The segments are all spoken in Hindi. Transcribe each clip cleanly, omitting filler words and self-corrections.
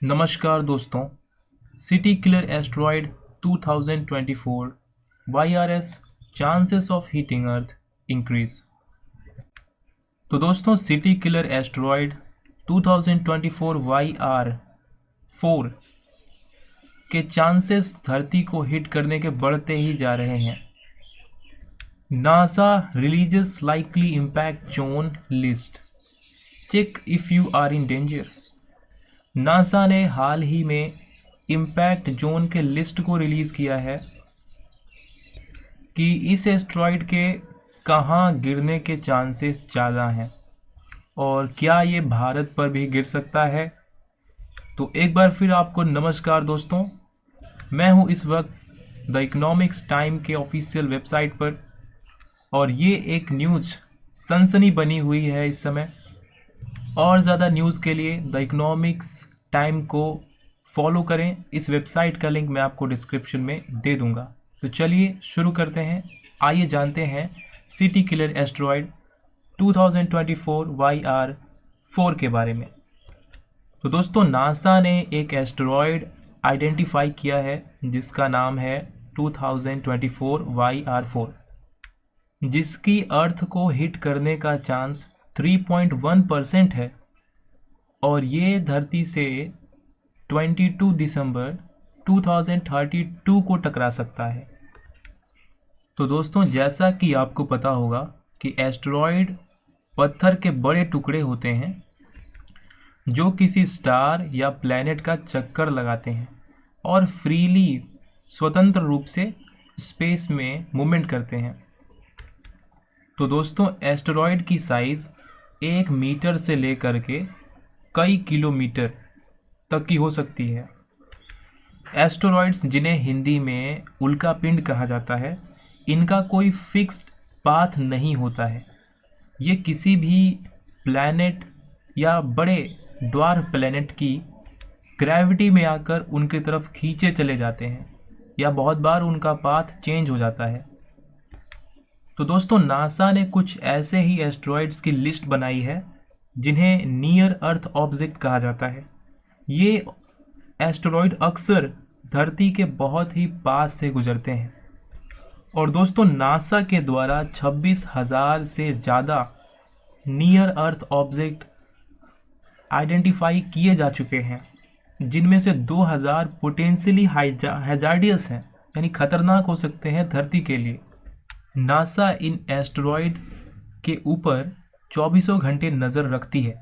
नमस्कार दोस्तों। City killer asteroid 2024 YRS chances of heating earth increase. तो दोस्तों, सिटी किलर एस्ट्रॉयड 2024 YR4 के चांसेस धरती को हिट करने के बढ़ते ही जा रहे हैं। NASA releases likely impact zone list, check if you are in danger. NASA ने हाल ही में इम्पैक्ट जोन के लिस्ट को रिलीज़ किया है कि इस एस्ट्रॉयड के कहाँ गिरने के चांसेस ज़्यादा हैं और क्या ये भारत पर भी गिर सकता है। तो एक बार फिर आपको नमस्कार दोस्तों, मैं हूँ इस वक्त द इकोनॉमिक्स टाइम के ऑफिशियल वेबसाइट पर और ये एक न्यूज़ सनसनी बनी हुई है इस समय। और ज़्यादा न्यूज़ के लिए द इकोनॉमिक्स टाइम को फॉलो करें। इस वेबसाइट का लिंक मैं आपको डिस्क्रिप्शन में दे दूंगा। तो चलिए शुरू करते हैं। आइए जानते हैं सिटी किलर एस्ट्रॉयड 2024 YR4 के बारे में। तो दोस्तों, नासा ने एक एस्ट्रॉयड आइडेंटिफाई किया है जिसका नाम है 2024 YR4, जिसकी अर्थ को हिट करने का चांस 3.1% है और ये धरती से 22 दिसंबर 2032 को टकरा सकता है। तो दोस्तों, जैसा कि आपको पता होगा कि एस्टेरॉयड पत्थर के बड़े टुकड़े होते हैं जो किसी स्टार या प्लैनेट का चक्कर लगाते हैं और फ्रीली स्वतंत्र रूप से स्पेस में मूवमेंट करते हैं। तो दोस्तों, एस्टेरॉयड की साइज़ 1 मीटर से लेकर के कई किलोमीटर तक की हो सकती है। एस्टेरॉयड्स, जिन्हें हिंदी में उल्कापिंड कहा जाता है, इनका कोई फिक्स्ड पाथ नहीं होता है। ये किसी भी प्लैनेट या बड़े ड्वार्फ प्लैनेट की ग्रेविटी में आकर उनकी तरफ खींचे चले जाते हैं या बहुत बार उनका पाथ चेंज हो जाता है। तो दोस्तों, नासा ने कुछ ऐसे ही एस्टेरॉयड्स की लिस्ट बनाई है जिन्हें नियर अर्थ ऑब्जेक्ट कहा जाता है। ये एस्टेरॉयड अक्सर धरती के बहुत ही पास से गुजरते हैं और दोस्तों, नासा के द्वारा 26,000 से ज़्यादा नियर अर्थ ऑब्जेक्ट आइडेंटिफाई किए जा चुके हैं, जिनमें से 2,000 पोटेंशियली हैजार्डियस हैं, यानी खतरनाक हो सकते हैं धरती के लिए। नासा इन एस्टेरॉयड के ऊपर 24 घंटे नज़र रखती है।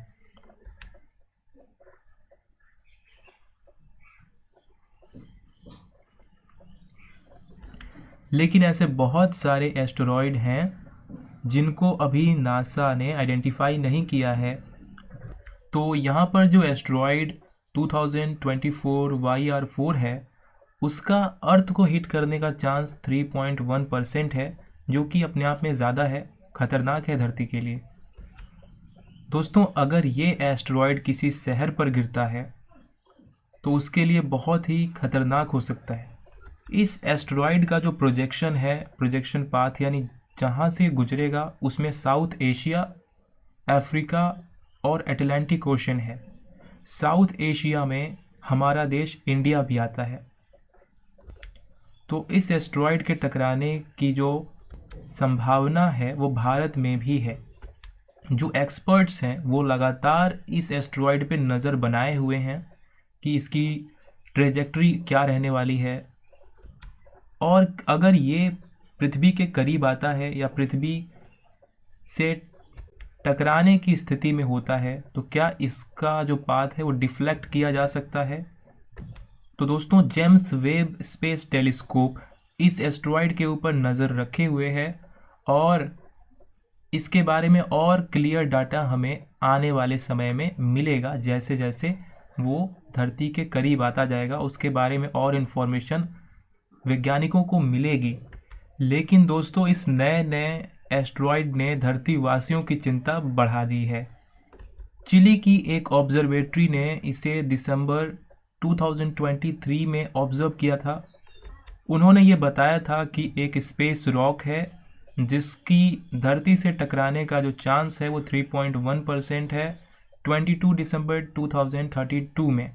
लेकिन ऐसे बहुत एस्टेरॉयड एस्टेरॉयड हैं जिनको अभी नासा ने आइडेंटिफाई नहीं किया है। तो यहाँ पर जो एस्टेरॉयड 2024 YR4 है, उसका अर्थ को हिट करने का चांस 3.1% है, जो कि अपने आप में ज़्यादा है, खतरनाक है धरती के लिए। दोस्तों, अगर ये एस्टेरॉयड किसी शहर पर गिरता है तो उसके लिए बहुत ही खतरनाक हो सकता है। इस एस्टेरॉयड का जो प्रोजेक्शन है, प्रोजेक्शन पाथ यानी जहाँ से गुजरेगा, उसमें साउथ एशिया, अफ्रीका और अटलांटिक ओशन है। साउथ एशिया में हमारा देश इंडिया भी आता है। तो इस एस्टेरॉयड के टकराने की जो संभावना है वो भारत में भी है। जो एक्सपर्ट्स हैं वो लगातार इस एस्टेरॉयड पे नज़र बनाए हुए हैं कि इसकी ट्रेजेक्टरी क्या रहने वाली है और अगर ये पृथ्वी के करीब आता है या पृथ्वी से टकराने की स्थिति में होता है तो क्या इसका जो पाथ है वो डिफ्लेक्ट किया जा सकता है। तो दोस्तों, जेम्स वेब स्पेस टेलीस्कोप इस एस्टेरॉयड के ऊपर नज़र रखे हुए है और इसके बारे में और क्लियर डाटा हमें आने वाले समय में मिलेगा। जैसे जैसे वो धरती के करीब आता जाएगा उसके बारे में और इन्फॉर्मेशन वैज्ञानिकों को मिलेगी। लेकिन दोस्तों, इस नए नए एस्टेरॉयड ने धरती वासियों की चिंता बढ़ा दी है। चिली की एक ऑब्जर्वेटरी ने इसे दिसंबर 2023 में ऑब्जर्व किया था। उन्होंने ये बताया था कि एक स्पेस रॉक है जिसकी धरती से टकराने का जो चांस है वो 3.1% है 22 दिसंबर 2032 में।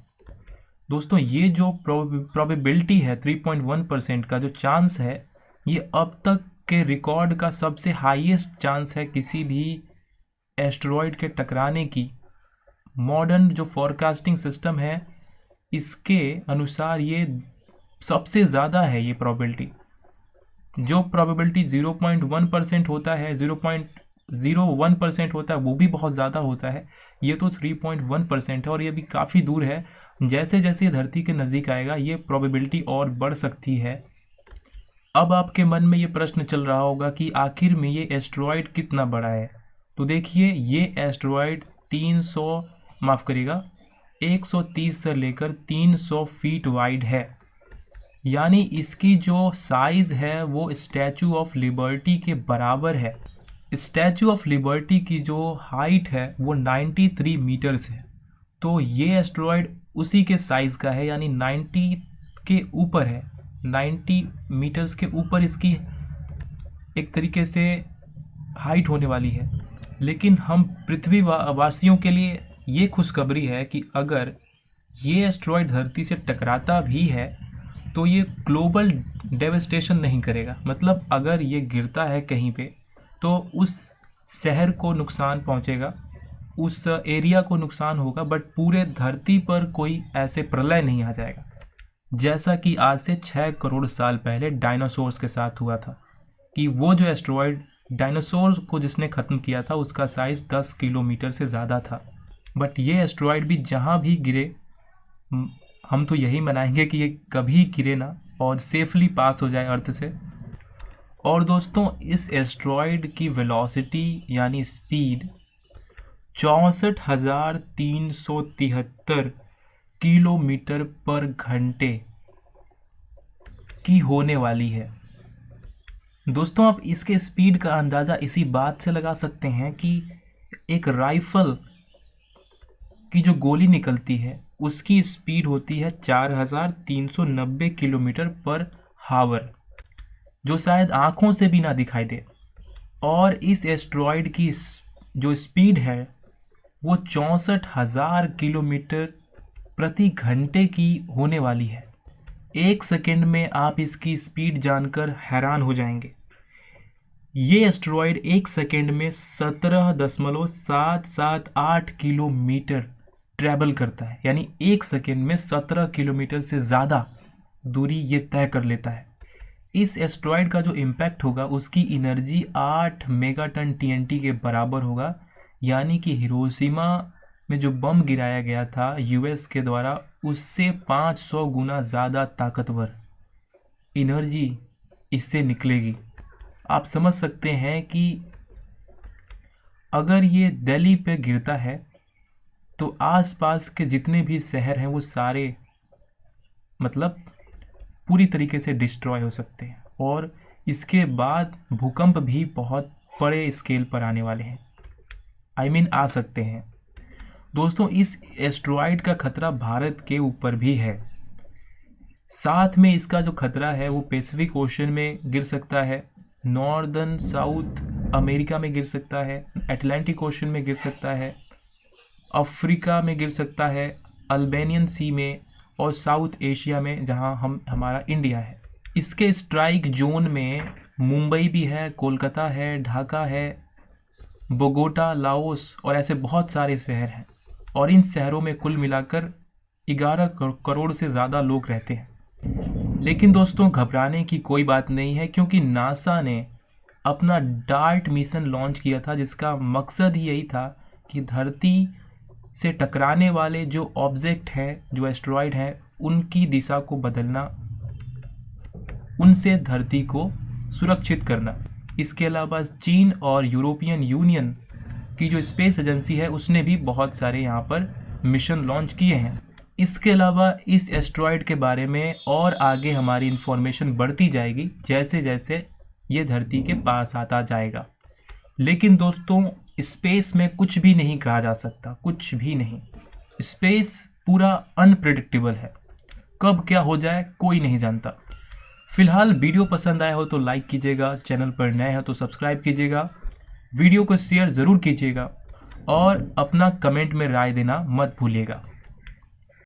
दोस्तों ये जो प्रोबेबिलिटी है 3.1% का जो चांस है, ये अब तक के रिकॉर्ड का सबसे हाईएस्ट चांस है किसी भी एस्टेरॉयड के टकराने की। मॉडर्न जो फॉरकास्टिंग सिस्टम है इसके अनुसार ये सबसे ज़्यादा है। ये प्रोबेबिलिटी, जो प्रोबेबिलिटी 0.1% होता है, 0.01% होता है, वो भी बहुत ज़्यादा होता है। ये तो 3.1% है और ये भी काफ़ी दूर है। जैसे जैसे ये धरती के नज़दीक आएगा ये प्रोबेबिलिटी और बढ़ सकती है। अब आपके मन में ये प्रश्न चल रहा होगा कि आखिर में ये एस्टेरॉयड कितना बड़ा है। तो देखिए, ये एस्टेरॉयड 130 से लेकर 300 फीट वाइड है। यानी इसकी जो साइज़ है वो स्टैचू ऑफ लिबर्टी के बराबर है। स्टैचू ऑफ लिबर्टी की जो हाइट है वो 93 मीटर्स है। तो ये एस्टेरॉयड उसी के साइज़ का है, यानी 90 के ऊपर है। 90 मीटर्स के ऊपर इसकी एक तरीके से हाइट होने वाली है। लेकिन हम पृथ्वी वासियों के लिए ये खुशखबरी है कि अगर ये एस्टेरॉयड धरती से टकराता भी है तो ये ग्लोबल डेवस्टेशन नहीं करेगा। मतलब अगर ये गिरता है कहीं पे तो उस शहर को नुकसान पहुंचेगा, उस एरिया को नुकसान होगा, बट पूरे धरती पर कोई ऐसे प्रलय नहीं आ जाएगा जैसा कि आज से 6 करोड़ साल पहले डायनासोर्स के साथ हुआ था। कि वो जो एस्टेरॉयड डायनासोर्स को जिसने ख़त्म किया था उसका साइज़ 10 किलोमीटर से ज़्यादा था। बट ये एस्टेरॉयड भी जहाँ भी गिरे, हम तो यही मनाएंगे कि ये कभी गिरे ना और सेफली पास हो जाए अर्थ से। और दोस्तों, इस एस्टेरॉयड की वेलोसिटी यानी स्पीड 64,373 किलोमीटर पर घंटे की होने वाली है। दोस्तों, आप इसके स्पीड का अंदाज़ा इसी बात से लगा सकते हैं कि एक राइफल की जो गोली निकलती है उसकी स्पीड होती है 4,390 किलोमीटर पर हावर, जो शायद आँखों से भी ना दिखाई दे। और इस एस्टेरॉयड की जो स्पीड है वो 64,000 किलोमीटर प्रति घंटे की होने वाली है। एक सेकेंड में आप इसकी स्पीड जानकर हैरान हो जाएंगे। ये एस्टेरॉयड एक सेकेंड में 17.778 किलोमीटर ट्रैवल करता है। यानी एक सेकेंड में 17 किलोमीटर से ज़्यादा दूरी ये तय कर लेता है। इस एस्टेरॉयड का जो इम्पैक्ट होगा उसकी एनर्जी 8 मेगाटन TNT के बराबर होगा। यानी कि हिरोशिमा में जो बम गिराया गया था US के द्वारा, उससे 500 गुना ज़्यादा ताकतवर एनर्जी इससे निकलेगी। आप समझ सकते हैं कि अगर ये दिल्ली पे गिरता है तो आसपास के जितने भी शहर हैं वो सारे मतलब पूरी तरीके से डिस्ट्रॉय हो सकते हैं। और इसके बाद भूकंप भी बहुत बड़े स्केल पर आने वाले हैं, आ सकते हैं। दोस्तों, इस एस्टेरॉयड का खतरा भारत के ऊपर भी है। साथ में इसका जो खतरा है वो पैसिफिक ओशन में गिर सकता है, नॉर्दर्न साउथ अमेरिका में गिर सकता है, अटलांटिक ओशन में गिर सकता है, अफ्रीका में गिर सकता है, अल्बेनियन सी में, और साउथ एशिया में जहां हमारा इंडिया है। इसके स्ट्राइक जोन में मुंबई भी है, कोलकाता है, ढाका है, बोगोटा, लाओस और ऐसे बहुत सारे शहर हैं। और इन शहरों में कुल मिलाकर 11 करोड़ से ज़्यादा लोग रहते हैं। लेकिन दोस्तों, घबराने की कोई बात नहीं है, क्योंकि नासा ने अपना डार्ट मिशन लॉन्च किया था जिसका मकसद ही यही था कि धरती से टकराने वाले जो ऑब्जेक्ट हैं, जो एस्टेरॉयड हैं, उनकी दिशा को बदलना, उनसे धरती को सुरक्षित करना। इसके अलावा चीन और यूरोपियन यूनियन की जो स्पेस एजेंसी है उसने भी बहुत सारे यहाँ पर मिशन लॉन्च किए हैं। इसके अलावा इस एस्टेरॉयड के बारे में और आगे हमारी इन्फॉर्मेशन बढ़ती जाएगी जैसे जैसे ये धरती के पास आता जाएगा। लेकिन दोस्तों, स्पेस में कुछ भी नहीं कहा जा सकता, कुछ भी नहीं। स्पेस पूरा अनप्रेडिक्टेबल है, कब क्या हो जाए कोई नहीं जानता। फिलहाल वीडियो पसंद आया हो तो लाइक कीजिएगा, चैनल पर नए हो तो सब्सक्राइब कीजिएगा, वीडियो को शेयर ज़रूर कीजिएगा और अपना कमेंट में राय देना मत भूलिएगा।